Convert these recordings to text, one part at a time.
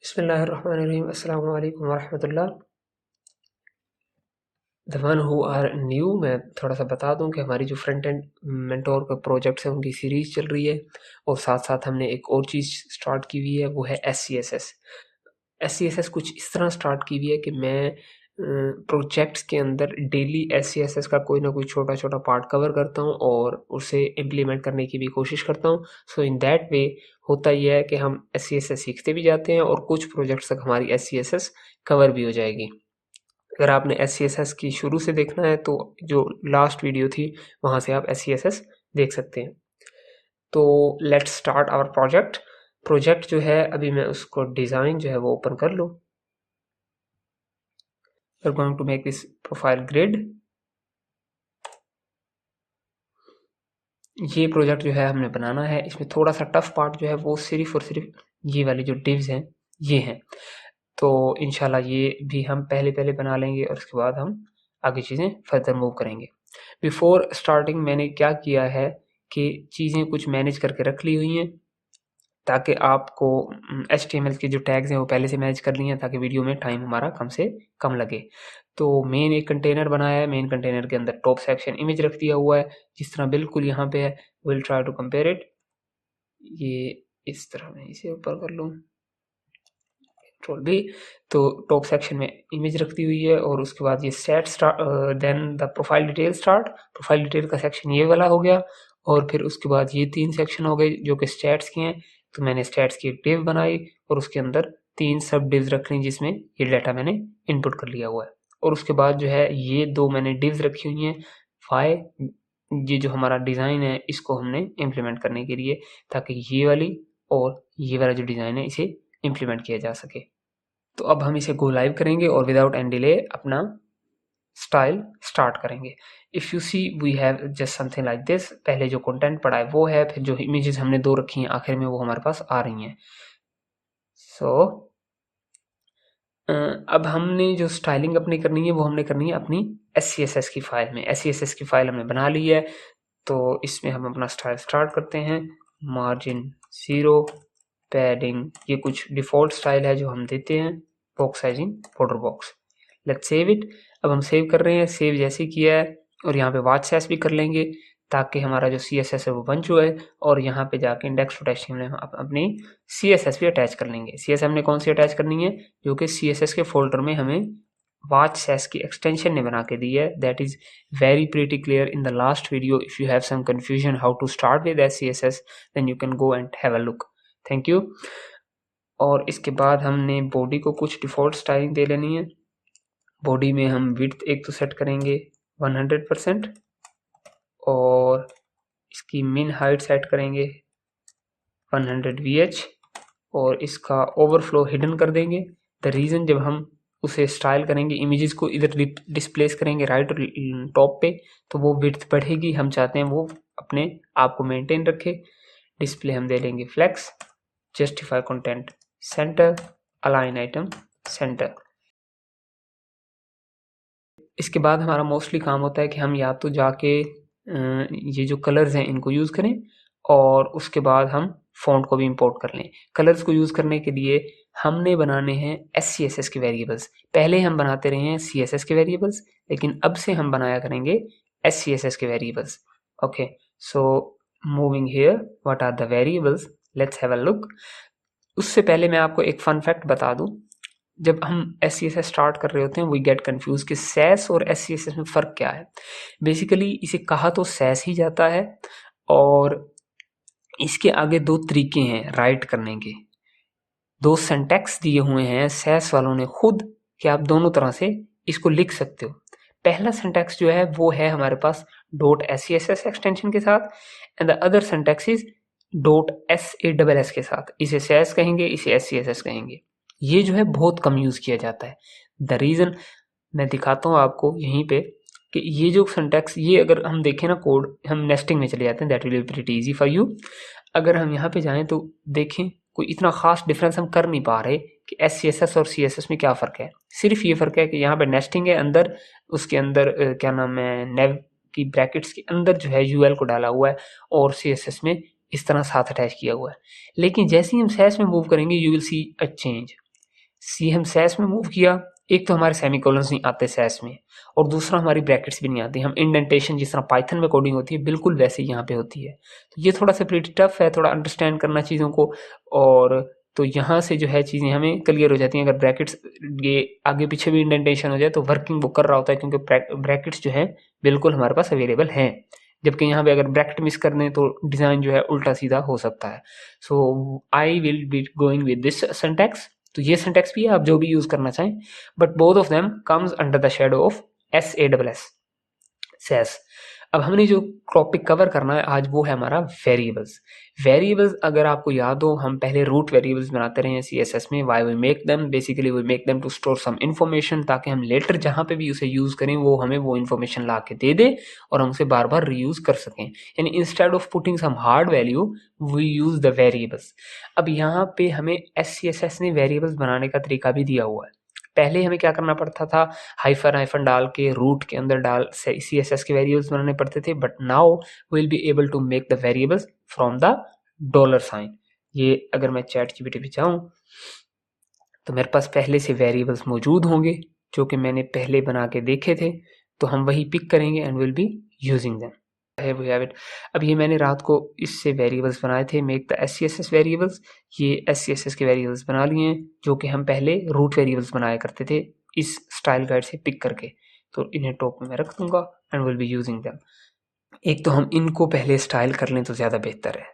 बिस्मिल्लाहिर्रहमानिर्रहीम अस्सलामु अलैकुम वरहमतुल्लाह। The one who are new, मैं थोड़ा सा बता दूं कि हमारी जो फ्रंट एंड मेंटोर का प्रोजेक्ट्स है उनकी सीरीज़ चल रही है और साथ साथ हमने एक और चीज़ स्टार्ट की हुई है, वो है SCSS कुछ इस तरह स्टार्ट की हुई है कि मैं प्रोजेक्ट्स के अंदर डेली SCSS का कोई ना कोई छोटा छोटा पार्ट कवर करता हूँ और उसे इम्प्लीमेंट करने की भी कोशिश करता हूँ। सो इन दैट वे होता यह है कि हम SCSS सीखते भी जाते हैं और कुछ प्रोजेक्ट्स तक हमारी SCSS कवर भी हो जाएगी। अगर आपने SCSS की शुरू से देखना है तो जो लास्ट वीडियो थी वहाँ से आप SCSS देख सकते हैं। तो लेट्स स्टार्ट आवर प्रोजेक्ट जो है, अभी मैं उसको डिज़ाइन जो है वो ओपन कर लूँ। We are going to make this profile grid. ये प्रोजेक्ट जो है हमने बनाना है, इसमें थोड़ा सा टफ पार्ट जो है वो सिर्फ और सिर्फ ये वाले जो डिव्स हैं ये हैं। तो इंशाल्लाह ये भी हम पहले बना लेंगे और उसके बाद हम आगे चीज़ें फर्दर मूव करेंगे। बिफोर स्टार्टिंग मैंने क्या किया है कि चीज़ें कुछ मैनेज करके रख ली हुई हैं ताकि आपको HTML के जो टैग्स हैं वो पहले से मैनेज कर लिए हैं ताकि वीडियो में टाइम हमारा कम से कम लगे। तो मेन एक कंटेनर बनाया है, मेन कंटेनर के अंदर टॉप सेक्शन इमेज रख दिया हुआ है जिस तरह बिल्कुल यहाँ पे है। Will try to compare it. ये इस तरह मैं इसे ऊपर कर लूँ, कंट्रोल भी। तो टॉप सेक्शन में इमेज रखती हुई है और उसके बाद ये set start, then the profile detail का सेक्शन ये वाला हो गया और फिर उसके बाद ये 3 सेक्शन हो गए जो कि स्टैट्स के हैं। तो मैंने स्टैट्स की एक डिव बनाई और उसके अंदर 3 सब डिव्स रख ली जिसमें ये डाटा मैंने इनपुट कर लिया हुआ है। और उसके बाद जो है ये 2 मैंने डिव्स रखी हुई हैं फाइ, ये जो हमारा डिज़ाइन है इसको हमने इम्प्लीमेंट करने के लिए, ताकि ये वाली और ये वाला जो डिज़ाइन है इसे इम्प्लीमेंट किया जा सके। तो अब हम इसे गो लाइव करेंगे और विदाउट एनी डिले अपना स्टाइल स्टार्ट करेंगे। If you see we have just something like this. पहले जो कंटेंट पड़ा है वो है, फिर जो इमेजेस हमने 2 रखी हैं आखिर में वो हमारे पास आ रही हैं। सो अब हमने जो स्टाइलिंग अपनी करनी है वो हमने करनी है अपनी SCSS की फाइल में। SCSS की फाइल हमने बना ली है तो इसमें हम अपना स्टाइल स्टार्ट करते हैं। मार्जिन 0, पैडिंग, ये कुछ डिफ़ॉल्ट स्टाइल है जो हम देते हैं। Box sizing border box. Let's save it. अब हम सेव कर रहे हैं, सेव जैसे ही किया है और यहाँ पे वॉच सेस भी कर लेंगे ताकि हमारा जो CSS है वो बन चुका है। और यहाँ पे जाके index.html में हम अपनी CSS भी अटैच कर लेंगे। CSS हमने कौन सी अटैच करनी है, जो कि CSS के फोल्डर में हमें वॉच सेस की एक्सटेंशन ने बना के दी है। That is very pretty clear in the last video. If you have some confusion how to start with SCSS then you can go and have a look. Thank you. और इसके बाद हमने बॉडी को कुछ डिफ़ॉल्ट स्टाइलिंग दे लेनी है। Body में हम विड्थ एक तो सेट करेंगे 100% और इसकी मिन हाइट सेट करेंगे 100 VH और इसका ओवरफ्लो हिडन कर देंगे। द रीज़न, जब हम उसे स्टाइल करेंगे, इमेजेस को इधर डिस्प्लेस करेंगे राइट और टॉप पे, तो वो विड्थ बढ़ेगी। हम चाहते हैं वो अपने आप को मेंटेन रखे। डिस्प्ले हम दे लेंगे flex, justify content centre, align item centre. इसके बाद हमारा मोस्टली काम होता है कि हम या तो जाके ये जो कलर्स हैं इनको यूज़ करें और उसके बाद हम फ़ॉन्ट को भी इंपोर्ट कर लें। कलर्स को यूज़ करने के लिए हमने बनाने हैं SCSS के वेरिएबल्स। पहले हम बनाते रहे हैं CSS के वेरिएबल्स, लेकिन अब से हम बनाया करेंगे SCSS के variables. Okay, so moving here, what are the variables, let's have a look. उससे पहले मैं आपको एक फन फैक्ट बता दूं। जब हम SCSS स्टार्ट कर रहे होते हैं वी गेट कंफ्यूज कि सैस और SCSS में फ़र्क क्या है। बेसिकली इसे कहा तो सैस ही जाता है और इसके आगे 2 तरीके हैं राइट करने के। 2 सिंटैक्स दिए हुए हैं सैस वालों ने खुद कि आप दोनों तरह से इसको लिख सकते हो। पहला सिंटैक्स जो है वो है हमारे पास .SCSS एक्सटेंशन के साथ and the other syntax is .SASS के साथ। इसे सैस कहेंगे, इसे SCSS कहेंगे। ये जो है बहुत कम यूज़ किया जाता है। द रीज़न मैं दिखाता हूँ आपको यहीं पे कि ये जो सिंटैक्स, ये अगर हम देखें ना कोड, हम नेस्टिंग में चले जाते हैं, that will be pretty easy for you. अगर हम यहाँ पे जाएं तो देखें कोई इतना खास डिफरेंस हम कर नहीं पा रहे कि SCSS और CSS में क्या फ़र्क है। सिर्फ ये फ़र्क है कि यहाँ पे नेस्टिंग है, अंदर उसके अंदर क्या नाम है, नेव की ब्रैकेट्स के अंदर जो है UL को डाला हुआ है और CSS में इस तरह साथ अटैच किया हुआ है। लेकिन जैसे ही हम सैस में मूव करेंगे you will see a change. See हम सैस में मूव किया, एक तो हमारे सेमीकोलन्स नहीं आते सैस में, और दूसरा हमारी ब्रैकेट्स भी नहीं आती। हम इंडेंटेशन जिस तरह पाइथन में कोडिंग होती है बिल्कुल वैसे ही यहाँ पे होती है। तो ये थोड़ा सा प्रीटी टफ है, थोड़ा अंडरस्टैंड करना चीज़ों को। और तो यहाँ से जो है चीज़ें हमें क्लियर हो जाती हैं। अगर ब्रैकेट्स ये आगे पीछे भी इंडेंटेशन हो जाए तो वर्किंग वो कर रहा होता है, क्योंकि ब्रैकेट्स जो है बिल्कुल हमारे पास अवेलेबल हैं। जबकि यहाँ पे अगर ब्रैकेट मिस कर दें तो डिज़ाइन जो है उल्टा सीधा हो सकता है। So I will be going with this syntax. तो ये सिंटैक्स भी है, आप जो भी यूज करना चाहें, but both of them comes under the shadow of SAS Sass. अब हमने जो टॉपिक कवर करना है आज वो है हमारा वेरिएबल्स। वेरिएबल्स अगर आपको याद हो, हम पहले रूट वेरिएबल्स बनाते रहे हैं CSS में। Why we make them, basically we make them to store some information, ताकि हम लेटर जहाँ पे भी उसे यूज करें वो हमें वो इन्फॉर्मेशन ला के दे दे और हम उसे बार बार रीयूज कर सकें। यानी instead of putting some hard value we use the variables. अब यहाँ पे हमें SCSS ने वेरिएबल्स बनाने का तरीका भी दिया हुआ है। पहले हमें क्या करना पड़ता था, हाइफन हाइफन डाल के रूट के अंदर डाल CSS के वेरिएबल्स बनाने पड़ते थे, but now will be able to make the variables from the dollar sign. ये अगर मैं ChatGPT पे जाऊं तो मेरे पास पहले से वेरिएबल्स मौजूद होंगे जो कि मैंने पहले बना के देखे थे, तो हम वही पिक करेंगे and will be using them. We have it. अब ये मैंने रात को इससे वेरिएबल्स बनाए थे, मेक द SCSS वेरिएबल्स। ये SCSS के वेरिएबल्स बना लिए हैं जो कि हम पहले रूट वेरिएबल्स बनाया करते थे इस स्टाइल गाइड से पिक करके। तो इन्हें टॉप में मैं रख दूंगा and will be using them. एक तो हम इनको पहले स्टाइल कर लें तो ज़्यादा बेहतर है।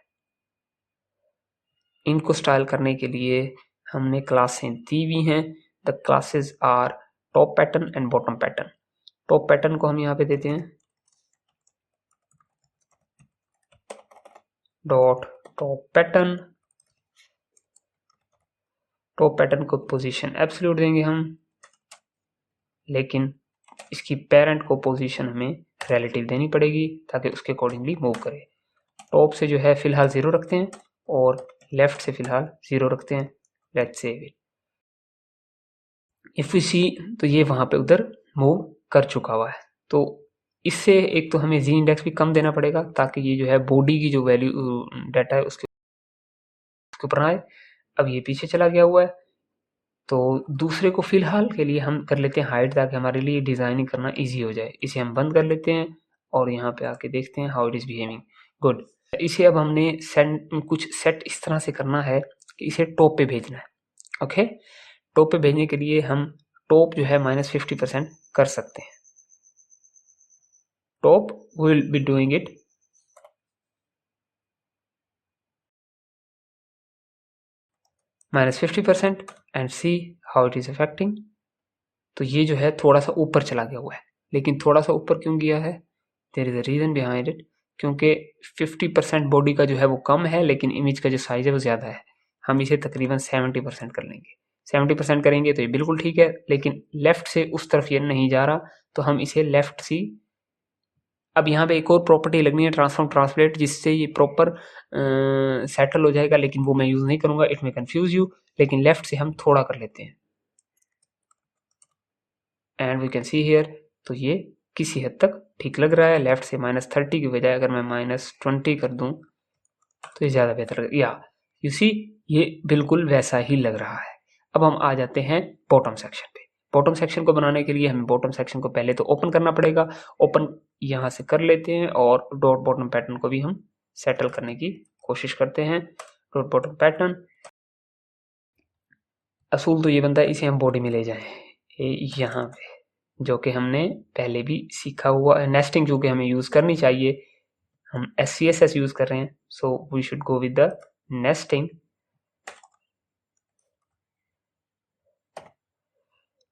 इनको स्टाइल करने के लिए हमने क्लासें दी हुई हैं। The classes are top pattern and bottom pattern. Top pattern को हम यहाँ पे देते हैं dot top pattern. Top pattern को पोजीशन एब्सोल्यूट देंगे हम, लेकिन इसकी पेरेंट को पोजीशन हमें रिलेटिव देनी पड़ेगी ताकि उसके अकॉर्डिंगली मूव करे। टॉप से जो है फिलहाल 0 रखते हैं और लेफ्ट से फिलहाल 0 रखते हैं। Let's save it. If we see तो ये वहां पे उधर मूव कर चुका हुआ है। तो इससे एक तो हमें जी इंडेक्स भी कम देना पड़ेगा ताकि ये जो है बॉडी की जो वैल्यू डाटा है उसके ऊपर आए। अब ये पीछे चला गया हुआ है, तो दूसरे को फिलहाल के लिए हम कर लेते हैं हाइड ताकि हमारे लिए डिज़ाइनिंग करना इजी हो जाए। इसे हम बंद कर लेते हैं और यहाँ पे आके देखते हैं how it is behaving. Good. इसे अब हमने कुछ सेट इस तरह से करना है कि इसे टॉप पे भेजना है। ओके, टॉप पे भेजने के लिए हम टॉप जो है -50% कर सकते हैं। Top will be doing it -50% and see how it is affecting. तो ये जो है थोड़ा सा ऊपर चला गया हुआ है, लेकिन थोड़ा सा ऊपर क्यों गया है, there is a reason behind it. क्योंकि 50% बॉडी का जो है वो कम है, लेकिन इमेज का जो साइज है वो ज़्यादा है। हम इसे तकरीबन 70% कर लेंगे। 70% करेंगे तो ये बिल्कुल ठीक है, लेकिन लेफ्ट से उस तरफ ये नहीं जा रहा, तो हम इसे लेफ्ट सी। अब यहाँ पे एक और प्रॉपर्टी लगनी है ट्रांसफॉर्म ट्रांसलेट, जिससे ये प्रॉपर सेटल हो जाएगा, लेकिन वो मैं यूज़ नहीं करूँगा, इट में कंफ्यूज यू। लेकिन लेफ्ट से हम थोड़ा कर लेते हैं and we can see here. तो ये किसी हद तक ठीक लग रहा है। लेफ्ट से -30 की बजाय अगर मैं -20 कर दूं तो ये ज़्यादा बेहतर लग, या यू सी ये बिल्कुल वैसा ही लग रहा है। अब हम आ जाते हैं बॉटम सेक्शन पे। बॉटम सेक्शन को बनाने के लिए हमें बॉटम सेक्शन को पहले तो ओपन करना पड़ेगा। ओपन यहाँ से कर लेते हैं और डॉट बॉटम पैटर्न को भी हम सेटल करने की कोशिश करते हैं। डॉट बॉटम पैटर्न, असूल तो ये बनता है इसे हम बॉडी में ले जाएं यहाँ पे, जो कि हमने पहले भी सीखा हुआ है। नेस्टिंग जो कि हमें यूज़ करनी चाहिए, हम SCSS यूज़ कर रहे हैं, so we should go with the nesting.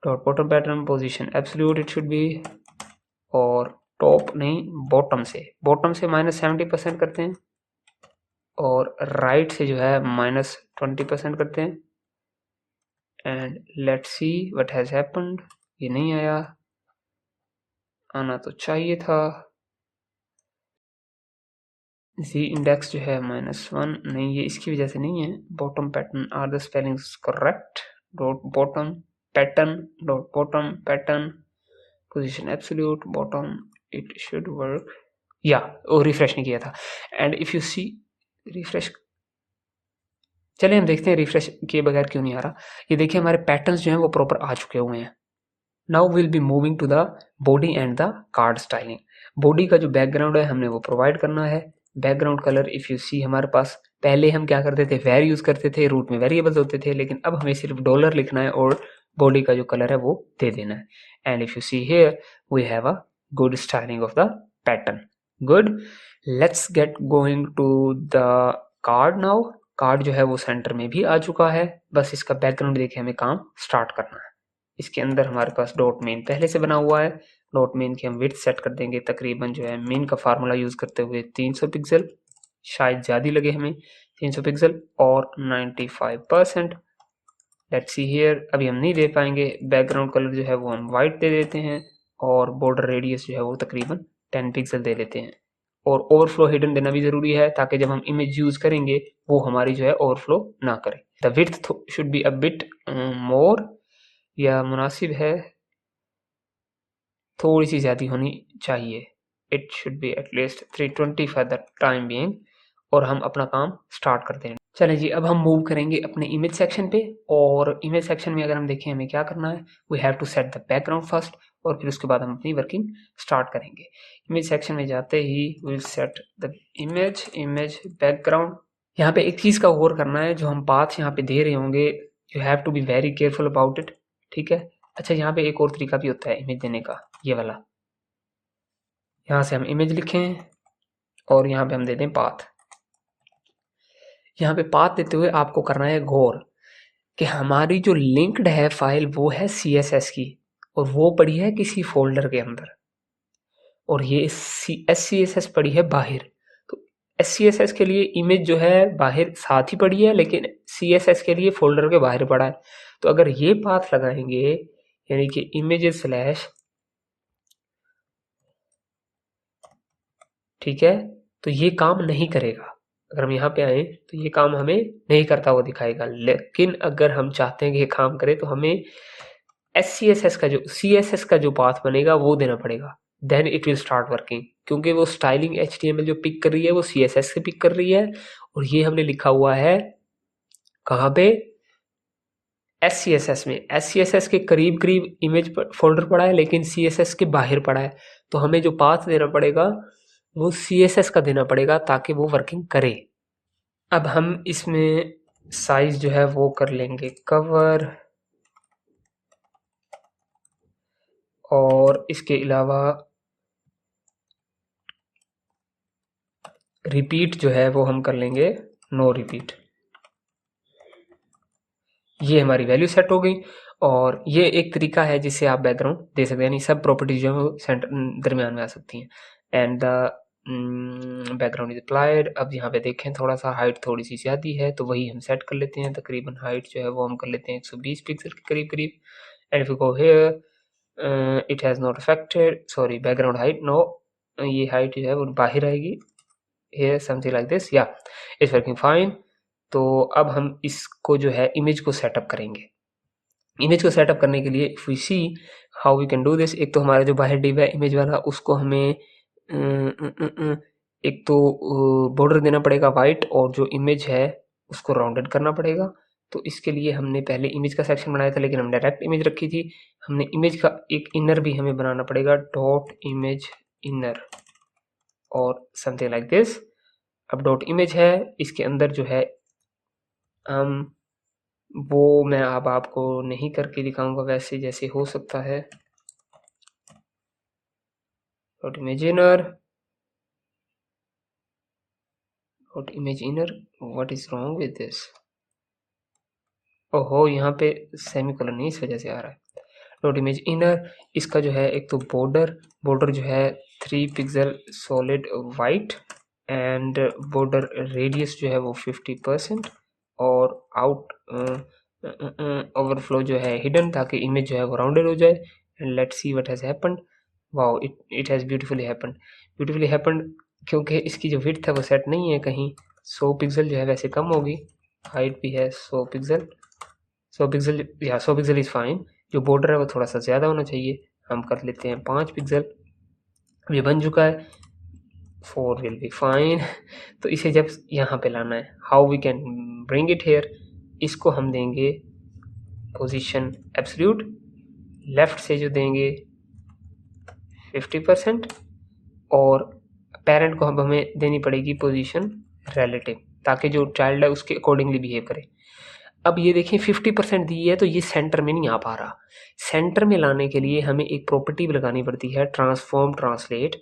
Dot bottom pattern position absolute it should be, और टॉप नहीं बॉटम से -70% करते हैं और राइट से जो है -20% करते हैं। And let's see what has happened. ये नहीं आया, आना तो चाहिए था। जी इंडेक्स जो है -1 नहीं, ये इसकी वजह से नहीं है। Bottom pattern are the spellings correct. Dot bottom pattern, dot bottom pattern position absolute bottom, it should work. या वो रिफ्रेश नहीं किया था। And if you see refresh, चलिए हम देखते हैं रिफ्रेश किए बगैर क्यों नहीं आ रहा। ये देखिए हमारे पैटर्न्स जो हैं वो प्रॉपर आ चुके हुए हैं। Now will be moving to the body and the card styling. Body का जो बैकग्राउंड है हमने वो प्रोवाइड करना है। Background colour if you see हमारे पास पहले हम क्या करते थे, वेर यूज करते थे, रूट में वेरिएबल्स होते थे, लेकिन अब हमें सिर्फ डॉलर लिखना है और बॉडी का जो कलर है वो दे देना है। And if you see here we have a good styling of the pattern. Good, let's get going to the card now. Card जो है वो सेंटर में भी आ चुका है, बस इसका बैकग्राउंड देखे हमें काम स्टार्ट करना है। इसके अंदर हमारे पास डॉट मेन पहले से बना हुआ है। डॉट मेन की हम विड्थ सेट कर देंगे तकरीबन जो है मेन का फार्मूला यूज करते हुए 300 पिक्सल, शायद ज़्यादा लगे हमें 300 पिक्सल और 95%। लेट्स सी हियर, अभी हम नहीं दे पाएंगे। बैकग्राउंड कलर जो है वो हम वाइट दे देते हैं और बॉर्डर रेडियस जो है वो तकरीबन 10 पिक्सल दे देते हैं। और ओवरफ्लो हिडन देना भी ज़रूरी है ताकि जब हम इमेज यूज़ करेंगे वो हमारी जो है ओवरफ्लो ना करे। The width should be a bit more, या मुनासिब है, थोड़ी सी ज़्यादा होनी चाहिए। It should be at least 320 for the time being. और हम अपना काम स्टार्ट करते हैं। चलें जी, अब हम मूव करेंगे अपने इमेज सेक्शन पे। और इमेज सेक्शन में अगर हम देखें हमें क्या करना है, we have to set the background first और फिर उसके बाद हम अपनी वर्किंग स्टार्ट करेंगे। इमेज सेक्शन में जाते ही will set the image background. यहाँ पे एक चीज़ का गौर करना है, जो हम पाथ यहाँ पे दे रहे होंगे you have to be very careful about it, ठीक है। अच्छा, यहाँ पे एक और तरीका भी होता है इमेज देने का, ये वाला। यहाँ से हम इमेज लिखें और यहाँ पे हम दे दें पाथ। यहाँ पे पाथ देते हुए आपको करना है गौर कि हमारी जो लिंक्ड है फाइल वो है CSS की और वो पड़ी है किसी फोल्डर के अंदर, और ये SCSS पड़ी है बाहर। तो SCSS के लिए इमेज जो है बाहर साथ ही पड़ी है, लेकिन CSS के लिए फोल्डर के बाहर पड़ा है। तो अगर ये पाथ लगाएंगे यानी कि इमेजेस स्लैश, ठीक है, तो ये काम नहीं करेगा। अगर हम यहाँ पे आए तो ये काम हमें नहीं करता हुआ दिखाएगा। लेकिन अगर हम चाहते हैं कि ये काम करे तो हमें SCSS का जो CSS का जो पाथ बनेगा वो देना पड़ेगा, then it will start working. क्योंकि वो स्टाइलिंग HTML जो पिक कर रही है वो CSS से पिक कर रही है, और ये हमने लिखा हुआ है कहाँ पे, SCSS में। SCSS के करीब करीब इमेज फोल्डर पड़ा है लेकिन CSS के बाहर पड़ा है। तो हमें जो पाथ देना पड़ेगा वो CSS का देना पड़ेगा ताकि वो वर्किंग करे। अब हम इसमें साइज जो है वो कर लेंगे कवर, और इसके अलावा रिपीट जो है वो हम कर लेंगे नो रिपीट। ये हमारी वैल्यू सेट हो गई, और ये एक तरीका है जिससे आप बैकग्राउंड दे सकते हैं, यानी सब प्रॉपर्टीज जो है वो सेंटर दरमियान में आ सकती हैं। And the background is applied. अब यहाँ पे देखें थोड़ा सा हाइट थोड़ी सी ज़्यादा है तो वही हम सेट कर लेते हैं। तकरीबन हाइट जो है वो हम कर लेते हैं 120 पिक्सल के करीब करीब। And if you go here it has not affected, sorry background height no, ये हाइट जो है वो बाहर आएगी here something like this, yeah it's working fine। तो अब हम इसको जो है इमेज को सेटअप करेंगे। इमेज को सेटअप करने के लिए if we see how we can do this, एक तो हमारा जो बाहर डिव है इमेज वाला उसको हमें एक तो बॉर्डर देना पड़ेगा वाइट, और जो इमेज है उसको राउंडेड करना पड़ेगा। तो इसके लिए हमने पहले इमेज का सेक्शन बनाया था लेकिन हम डायरेक्ट इमेज रखी थी। हमने इमेज का एक इनर भी हमें बनाना पड़ेगा, डॉट इमेज इनर और समथिंग लाइक दिस। अब डॉट इमेज है, इसके अंदर जो है हम वो मैं अब आपको नहीं करके दिखाऊंगा, वैसे जैसे हो सकता है। Dot image inner, dot image inner, what is wrong with this, ओहो यहाँ पे सेमीकोलन नहीं इस वजह से आ रहा है। डॉट इमेज इनर, इसका जो है एक तो बॉर्डर जो है 3 pixel solid white, and border radius जो है वो 50%, और आउट ओवरफ्लो जो है हिडन, ताकि इमेज जो है वो राउंडेड हो जाए। And let's see what has happened, wow it has beautifully happened. क्योंकि इसकी जो विड्थ है वो सेट नहीं है कहीं, 100 पिक्सल जो है वैसे कम होगी, हाइट भी है 100 पिक्सल, 100 पिक्सल या 100 पिक्सल इज़ फाइन। जो बॉर्डर है वो थोड़ा सा ज़्यादा होना चाहिए, हम कर लेते हैं 5 पिक्सल। ये बन चुका है। 4 विल बी फाइन। तो इसे जब यहाँ पे लाना है, how we can bring it here, इसको हम देंगे पोजीशन एब्सोल्यूट, लेफ्ट से जो देंगे 50%, और पेरेंट को अब हमें देनी पड़ेगी पोजीशन रिलेटिव, ताकि जो चाइल्ड है उसके अकॉर्डिंगली बिहेव करे। अब ये देखिए 50% दी है तो ये सेंटर में नहीं आ पा रहा। सेंटर में लाने के लिए हमें एक प्रॉपर्टी भी लगानी पड़ती है, ट्रांसफॉर्म ट्रांसलेट।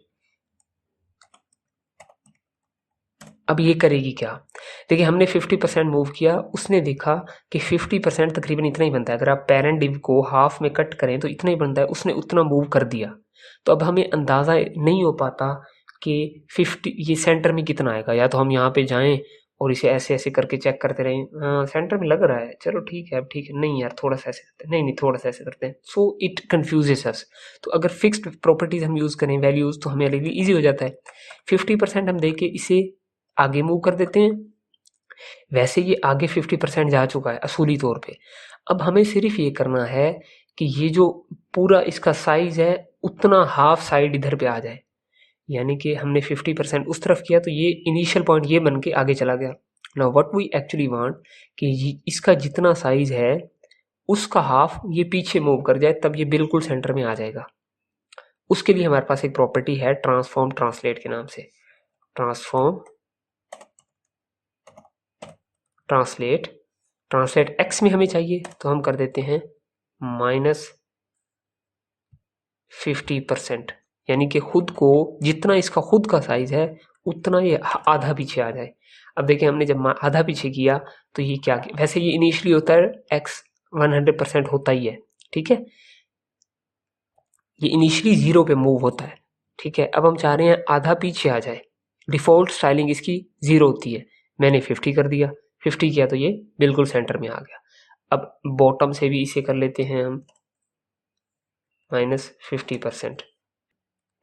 अब ये करेगी क्या, देखिए हमने 50% मूव किया, उसने देखा कि 50% तकरीबन इतना ही बनता है, अगर आप पेरेंट डिव को हाफ में कट करें तो इतना ही बनता है, उसने उतना मूव कर दिया। तो अब हमें अंदाज़ा नहीं हो पाता कि 50 ये सेंटर में कितना आएगा, या तो हम यहाँ पे जाएं और इसे ऐसे ऐसे करके चेक करते रहें, हाँ सेंटर में लग रहा है, चलो ठीक है, अब ठीक है, नहीं यार थोड़ा सा ऐसे करते हैं, नहीं नहीं थोड़ा सा ऐसे करते हैं, सो इट कन्फ्यूजेस अस। तो अगर फिक्स्ड प्रॉपर्टीज हम यूज़ करें वैल्यूज़, तो हमें लिए ईजी हो जाता है। 50% हम देके इसे आगे मूव कर देते हैं। वैसे ये आगे 50% जा चुका है असूली तौर पे। अब हमें सिर्फ ये करना है कि ये जो पूरा इसका साइज है उतना हाफ साइड इधर पे आ जाए, यानी कि हमने 50% उस तरफ किया तो ये इनिशियल पॉइंट ये बन के आगे चला गया। Now what we actually want कि इसका जितना साइज है उसका हाफ ये पीछे मूव कर जाए, तब ये बिल्कुल सेंटर में आ जाएगा। उसके लिए हमारे पास एक प्रॉपर्टी है ट्रांसफॉर्म ट्रांसलेट के नाम से। ट्रांसफॉर्म ट्रांसलेट, ट्रांसलेट एक्स में हमें चाहिए तो हम कर देते हैं -50%, यानी कि खुद को जितना इसका खुद का साइज है उतना ये आधा पीछे आ जाए। अब देखिए हमने जब आधा पीछे किया तो ये क्या किया? वैसे ये इनिशियली होता है एक्स 100% होता ही है, ठीक है, ये इनिशियली 0 पे मूव होता है, ठीक है। अब हम चाह रहे हैं आधा पीछे आ जाए, डिफ़ॉल्ट स्टाइलिंग इसकी 0 होती है, मैंने 50 कर दिया, 50 किया तो ये बिल्कुल सेंटर में आ गया। अब बॉटम से भी इसे कर लेते हैं हम -50%,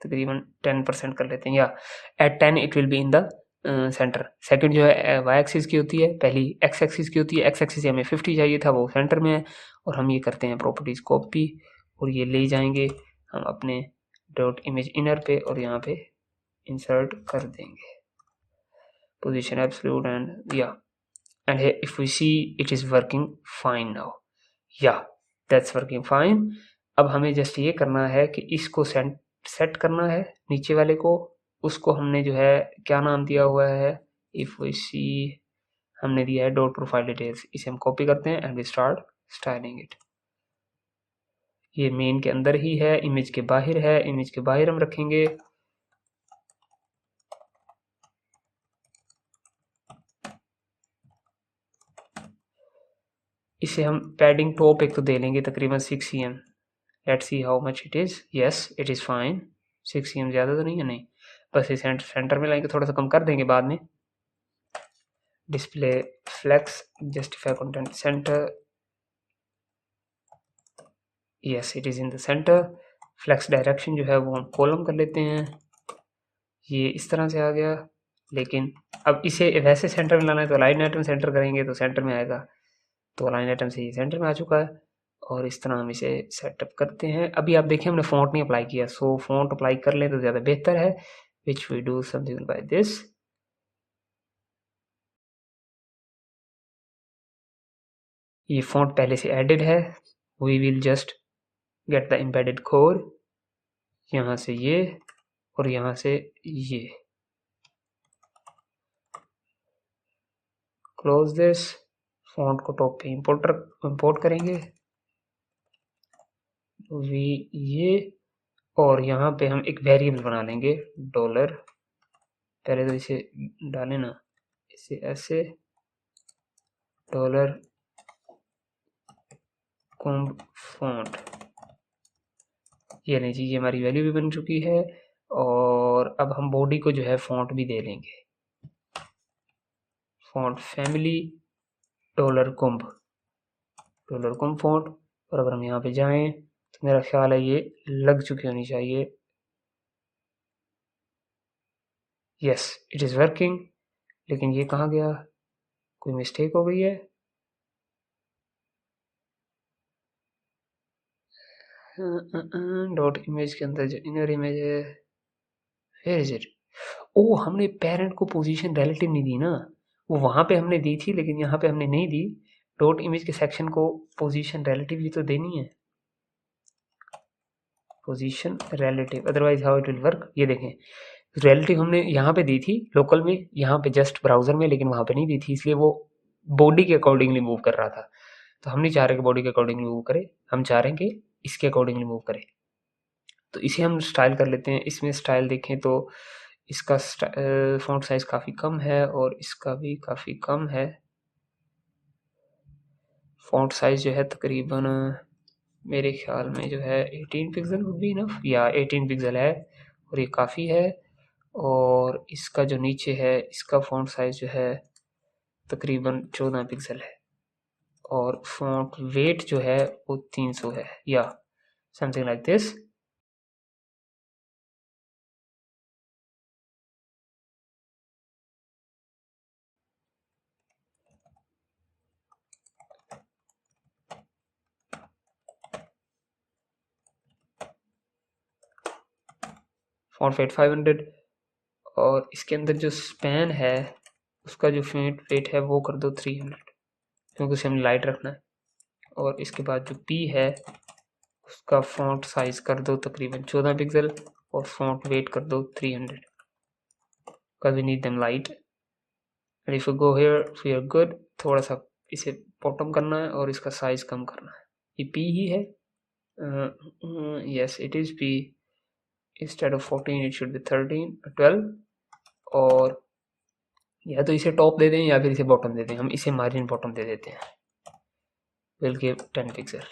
तकरीबन 10% कर लेते हैं, या at 10 it will be in the centre. Second जो है वाई एक्सिस की होती है, पहली एक्स एक्सिस की होती है, एक्स एक्सिस से हमें 50 चाहिए था, वो सेंटर में है। और हम ये करते हैं प्रॉपर्टीज कॉपी, और ये ले जाएंगे हम अपने डॉट इमेज इनर पे, और यहाँ पे इंसर्ट कर देंगे पोजीशन एब्सोल्यूट, एंड या and here if we see it is working fine now, yeah that's working fine। अब हमें जस्ट ये करना है कि इसको सेट करना है नीचे वाले को, उसको हमने जो है क्या नाम दिया हुआ है, इफ वी सी हमने दिया है डॉट प्रोफाइल डिटेल्स, इसे हम कॉपी करते हैं and we start styling it. ये मेन के अंदर ही है, इमेज के बाहर है, इमेज के बाहर हम रखेंगे। इसे हम पैडिंग टॉप एक तो दे लेंगे तकरीबन 6 cm। Let's see how much it is, yes it is fine. 6 cm ज़्यादा तो नहीं है, नहीं, बस ये सेंटर में लाएंगे, थोड़ा सा कम कर देंगे बाद में। Display flex justify content centre, yes it is in the centre. Flex direction जो है वो हम कॉलम कर लेते हैं, ये इस तरह से आ गया। लेकिन अब इसे वैसे सेंटर में लाना है तो लाइन आइटम सेंटर करेंगे तो सेंटर में आएगा, तो लाइन आइटम से ये सेंटर में आ चुका है। और इस तरह हम इसे सेटअप करते हैं। अभी आप देखिए हमने फॉन्ट नहीं अप्लाई किया, सो फॉन्ट अप्लाई कर लें तो ज़्यादा बेहतर है, which we do something by this. ये फॉन्ट पहले से एडेड है, we will just get the embedded code, यहाँ से ये और यहाँ से ये, क्लोज दिस। फॉन्ट को टॉप पे इंपोर्ट करेंगे, वी ये, और यहाँ पे हम एक वेरिएबल बना लेंगे डॉलर, पहले तो इसे डालें ना, इसे ऐसे डॉलर कॉम्ब फॉन्ट, ये नहीं जी, ये हमारी वैल्यू भी बन चुकी है। और अब हम बॉडी को जो है फॉन्ट भी दे लेंगे, font family dollar comb font. और अगर हम यहाँ पे जाएं तो मेरा ख्याल है ये लग चुकी होनी चाहिए, यस इट इज़ वर्किंग। लेकिन ये कहाँ गया, कोई मिस्टेक हो गई है, डॉट इमेज के अंदर जो इनर इमेज है, वेयर इज इट, ओ हमने पेरेंट को पोजीशन रिलेटिव नहीं दी ना, वो वहां पे हमने दी थी लेकिन यहाँ पे हमने नहीं दी। डॉट इमेज के सेक्शन को पोजीशन रिलेटिवली तो देनी है, position relative, otherwise how it will work. ये देखें रिलेटिव हमने यहाँ पे दी थी लोकल में, यहाँ पे जस्ट ब्राउजर में, लेकिन वहां पे नहीं दी थी, इसलिए वो बॉडी के अकॉर्डिंगली मूव कर रहा था। तो हम नहीं चाह रहे कि बॉडी के अकॉर्डिंगली मूव करे, हम चाह रहे हैं कि इसके अकॉर्डिंगली मूव करे। तो इसे हम स्टाइल कर लेते हैं। इसमें स्टाइल देखें तो इसका फॉन्ट साइज काफ़ी कम है और इसका भी काफ़ी कम है। फॉन्ट साइज जो है तकरीबन मेरे ख्याल में जो है 18 पिक्सल वुड बी इनफ, या 18 पिक्सल है और ये काफ़ी है। और इसका जो नीचे है इसका फॉन्ट साइज जो है तकरीबन 14 पिक्सल है और फॉन्ट वेट जो है वो 300 है या something like this. Font weight 500 और इसके अंदर जो स्पैन है उसका जो फॉन्ट वेट है वो कर दो 300 क्योंकि उसे हमने लाइट रखना है। और इसके बाद जो पी है उसका फॉन्ट साइज कर दो तकरीबन 14 पिक्सल और फॉन्ट वेट कर दो 300 because we need them light and if you go here we are good। थोड़ा सा इसे बॉटम करना है और इसका साइज कम करना है। ये पी ही है, yes it is P, instead of 14 it should be 12। और या तो इसे टॉप दे दें या फिर इसे बॉटम दे दें, हम इसे मार्जिन बॉटम दे देते हैं। we'll give 10 pixel,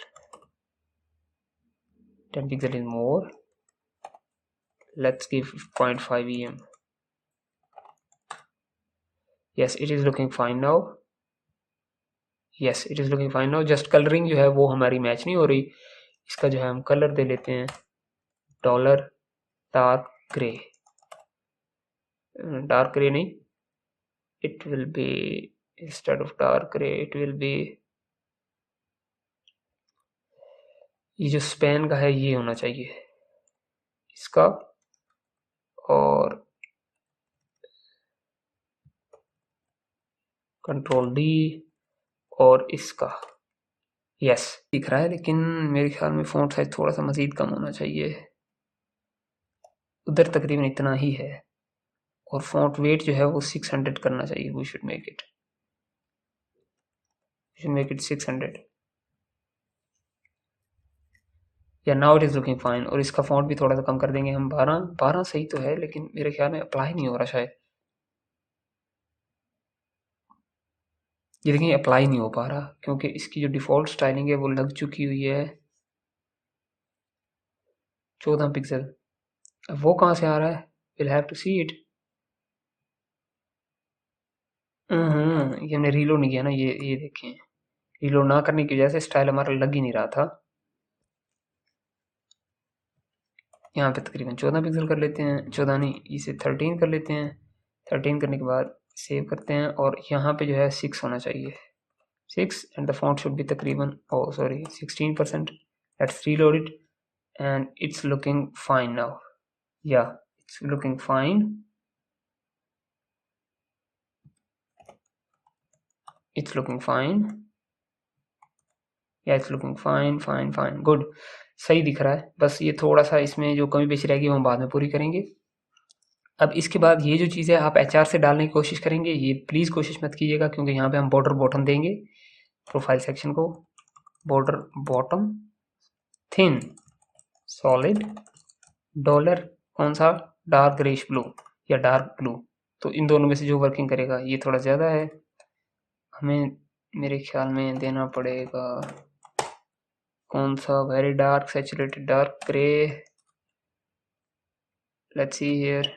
10 pixel is more, let's give 0.5 em। yes it is looking fine now, yes it is looking fine now। Just colouring जो है वो हमारी मैच नहीं हो रही। इसका जो है हम कलर दे लेते हैं dollar dark grey, dark grey नहीं, it will be instead of dark gray it will be, ये जो स्पैन का है ये होना चाहिए इसका, और कंट्रोल डी और इसका, यस दिख रहा है लेकिन मेरे ख्याल में फॉन्ट साइज थोड़ा सा मजीद कम होना चाहिए, उधर तकरीबन इतना ही है। और फॉन्ट वेट जो है वो 600 करना चाहिए, वी शुड मेक इट 600 या now it is looking fine. और इसका फॉन्ट भी थोड़ा सा कम कर देंगे हम, 12 सही तो है लेकिन मेरे ख्याल में अप्लाई नहीं हो रहा शायद। ये देखिए अप्लाई नहीं हो पा रहा क्योंकि इसकी जो डिफ़ॉल्ट स्टाइलिंग है वो लग चुकी हुई है 14 पिक्सल। अब वो कहाँ से आ रहा है, will have to see it. ये हमने रीलोड नहीं किया ना, ये देखें रीलोड ना करने की वजह से स्टाइल हमारा लग ही नहीं रहा था। यहाँ पे तकरीबन 14 पिक्सल कर लेते हैं, 14 नहीं इसे 13 कर लेते हैं। 13 करने के बाद सेव करते हैं और यहाँ पे जो है 6 होना चाहिए, 6 and the font should be तकरीबन oh sorry 16%। Let's reload it and it's looking fine now, या it's looking fine, it's looking fine, yeah it's looking fine fine fine good। सही दिख रहा है, बस ये थोड़ा सा इसमें जो कमी पेशी रहेगी वो हम बाद में पूरी करेंगे। अब इसके बाद ये जो चीज़ है आप HR से डालने की कोशिश करेंगे, ये प्लीज़ कोशिश मत कीजिएगा क्योंकि यहाँ पे हम बॉर्डर बॉटम देंगे प्रोफाइल सेक्शन को, border bottom thin solid dollar कौन सा डार्क ग्रेश ब्लू या डार्क ब्लू, तो इन दोनों में से जो वर्किंग करेगा। ये थोड़ा ज़्यादा है, हमें मेरे ख्याल में देना पड़ेगा कौन सा, very dark saturated dark grey, let's see here.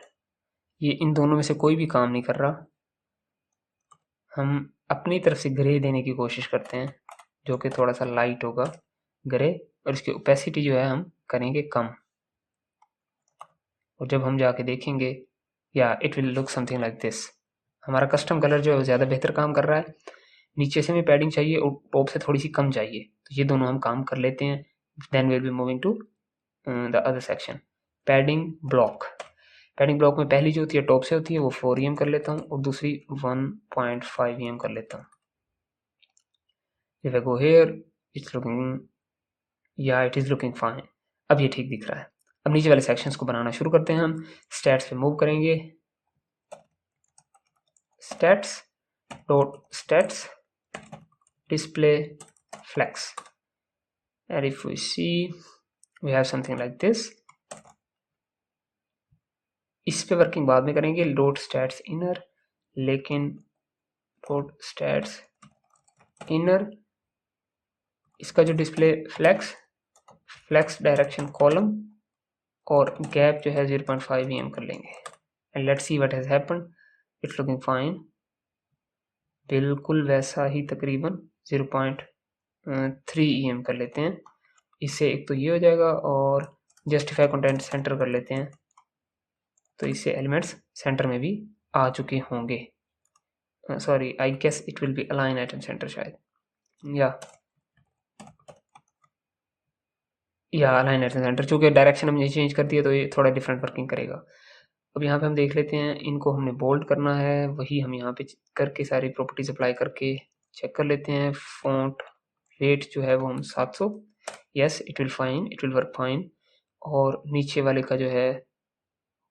ये इन दोनों में से कोई भी काम नहीं कर रहा, हम अपनी तरफ से ग्रे देने की कोशिश करते हैं जो कि थोड़ा सा लाइट होगा ग्रे, और इसकी ओपेसिटी जो है हम करेंगे कम। और जब हम जाके देखेंगे या it will look something like this. हमारा कस्टम कलर जो है वो ज़्यादा बेहतर काम कर रहा है, नीचे से हमें पैडिंग चाहिए और टॉप से थोड़ी सी कम चाहिए, तो ये दोनों हम काम कर लेते हैं। Then we will be moving to the other section, padding block. Padding block में पहली जो होती है टॉप से होती है वो 4 em कर लेता हूँ और दूसरी 1.5 em कर लेता हूँ। If I go here it's looking, या इट इज़ लुकिंग फाइन। अब ये ठीक दिख रहा है। अब नीचे वाले सेक्शंस को बनाना शुरू करते हैं हम। स्टैट्स पे मूव करेंगे, stats dot stats display flex, and if we see we have something like this। इस पे वर्किंग बाद में करेंगे, डॉट स्टैट्स इनर, लेकिन डॉट स्टैट्स इनर इसका जो डिस्प्ले फ्लेक्स डायरेक्शन कॉलम और गैप जो है 0.5 em कर लेंगे। And let's see what has happened, it's looking fine. बिल्कुल वैसा ही तकरीबन 0.3 em कर लेते हैं। इससे एक तो ये हो जाएगा और जस्टिफाई कंटेंट सेंटर कर लेते हैं, तो इससे एलिमेंट्स सेंटर में भी आ चुके होंगे। Sorry, I guess it will be align item centre शायद, या अलाइन आइटम सेंटर, चूँकि डायरेक्शन हमने चेंज कर दिया तो ये थोड़ा डिफरेंट वर्किंग करेगा। अब यहाँ पे हम देख लेते हैं, इनको हमने बोल्ड करना है, वही हम यहाँ पे करके सारी प्रॉपर्टीज अप्लाई करके चेक कर लेते हैं। फॉन्ट वेट जो है वो हम 700, yes it will fine, it will work fine. और नीचे वाले का जो है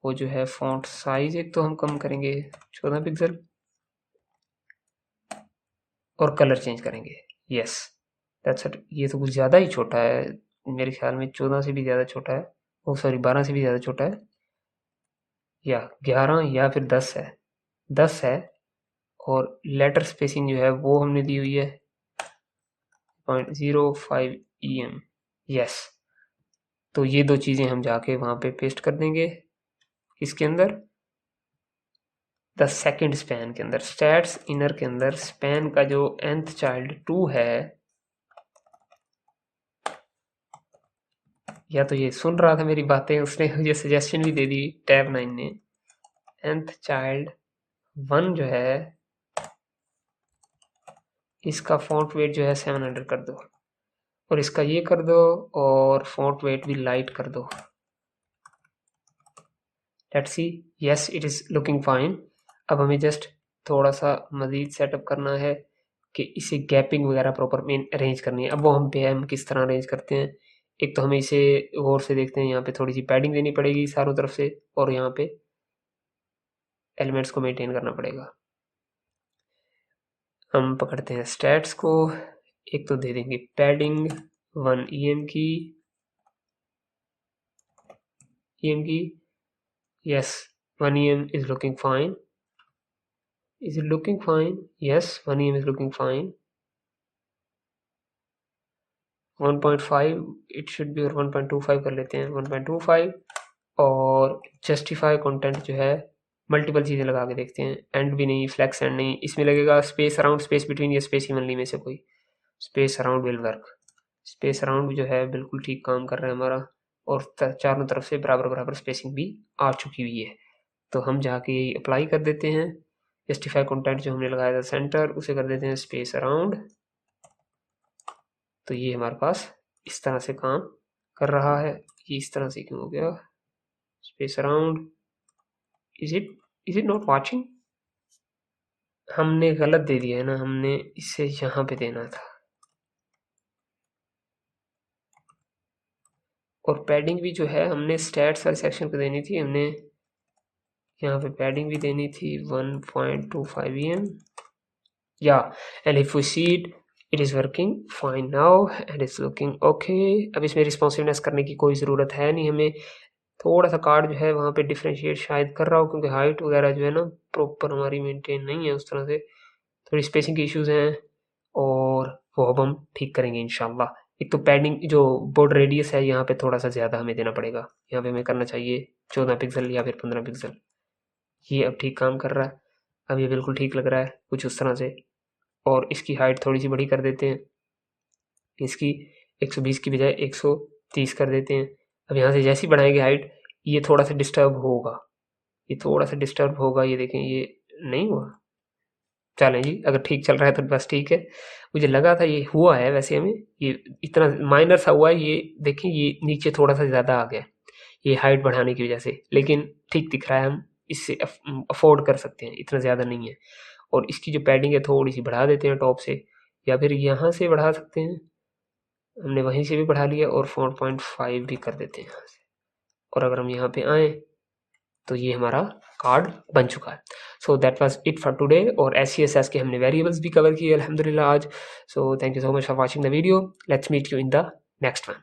वो जो है फॉन्ट साइज एक तो हम कम करेंगे 14 पिक्सल और कलर चेंज करेंगे, यस दैट्स इट। ये तो कुछ ज़्यादा ही छोटा है मेरे ख्याल में, 14 से भी ज़्यादा छोटा है, ओ सॉरी 12 से भी ज़्यादा छोटा है, या 11 या फिर 10 है, 10 है। और लेटर स्पेसिंग जो है वो हमने दी हुई है 0.05 em, यस। तो ये दो चीज़ें हम जाके वहाँ पे पेस्ट कर देंगे, इसके अंदर द सेकंड स्पैन के अंदर, स्टैट्स इनर के अंदर स्पैन का जो nth चाइल्ड 2 है, या तो ये सुन रहा था मेरी बातें, उसने मुझे सजेशन भी दे दी टैब 9 ने। nth चाइल्ड 1 जो है इसका फॉन्ट वेट जो है 700 कर दो और इसका ये कर दो और फॉन्ट वेट भी लाइट कर दो। Let's see, yes it is looking fine. अब हमें जस्ट थोड़ा सा मज़ीद सेटअप करना है कि इसे गैपिंग वगैरह प्रॉपर में अरेंज करनी है। अब वो हम किस तरह अरेंज करते हैं, एक तो हमें इसे गौर से देखते हैं, यहाँ पे थोड़ी सी पैडिंग देनी पड़ेगी चारों तरफ से और यहाँ पे एलिमेंट्स को मेंटेन करना पड़ेगा। हम पकड़ते हैं स्टैट्स को, एक तो दे देंगे पैडिंग 1 em की, yes 1 em is looking fine, is it looking fine, yes 1 em is looking fine। 1.5 it should be, और 1.25 कर लेते हैं, 1.25। और जस्टिफाई कंटेंट जो है मल्टीपल चीज़ें लगा के देखते हैं, एंड भी नहीं, फ्लैक्स एंड नहीं, इसमें लगेगा स्पेस अराउंड, स्पेस बिटवीन या स्पेस इवनली में से कोई, space around will work. Space around जो है बिल्कुल ठीक काम कर रहा है हमारा, और चारों तरफ से बराबर बराबर स्पेसिंग भी आ चुकी हुई है। तो हम जाके यही अप्लाई कर देते हैं, जस्टिफाई कंटेंट जो हमने लगाया था सेंटर उसे कर देते हैं स्पेस अराउंड। तो ये हमारे पास इस तरह से काम कर रहा है। ये इस तरह से क्यों हो गया, space around, is it not watching, हमने गलत दे दिया है ना, हमने इसे यहाँ पे देना था। और पैडिंग भी जो है हमने स्टैट्स वाले सेक्शन को देनी थी, हमने यहाँ पे पैडिंग भी देनी थी 1.25 em, या and if we see it is working fine now and it's looking okay. अब इसमें रिस्पॉन्सिवनेस करने की कोई ज़रूरत है नहीं, हमें थोड़ा सा कार्ड जो है वहाँ पे डिफ्रेंशिएट शायद कर रहा हो, क्योंकि हाइट वगैरह जो है ना प्रॉपर हमारी मेंटेन नहीं है उस तरह से, थोड़ी स्पेसिंग के इश्यूज हैं और वो अब हम ठीक करेंगे इंशाल्लाह। एक तो पैडिंग जो बोर्ड रेडियस है यहाँ पे थोड़ा सा ज़्यादा हमें देना पड़ेगा, यहाँ पे हमें करना चाहिए 14 पिक्सल या फिर 15 पिक्सल। ये अब ठीक काम कर रहा है, अब ये बिल्कुल ठीक लग रहा है कुछ उस तरह से। और इसकी हाइट थोड़ी सी बड़ी कर देते हैं, इसकी 120 की बजाय 130 कर देते हैं। अब यहाँ से जैसी बढ़ाएंगे हाइट ये थोड़ा सा डिस्टर्ब होगा, ये थोड़ा सा डिस्टर्ब होगा, ये देखें ये नहीं हुआ। चलें जी, अगर ठीक चल रहा है तो बस ठीक है। मुझे लगा था ये हुआ है, वैसे हमें ये इतना माइनर सा हुआ है, ये देखें ये नीचे थोड़ा सा ज़्यादा आ गया, ये हाइट बढ़ाने की वजह से, लेकिन ठीक दिख रहा है, हम इससे अफोर्ड कर सकते हैं, इतना ज़्यादा नहीं है। और इसकी जो पैडिंग है थोड़ी सी बढ़ा देते हैं टॉप से, या फिर यहाँ से बढ़ा सकते हैं, हमने वहीं से भी बढ़ा लिया, और 4.5 भी कर देते हैं यहाँ से। और अगर हम यहाँ पे आए तो ये हमारा कार्ड बन चुका है। So that was it for today. और SCSS के हमने वेरिएबल्स भी कवर किए अल्हम्दुलिल्लाह आज। So thank you so much for watching the video. Let's meet you in the next one.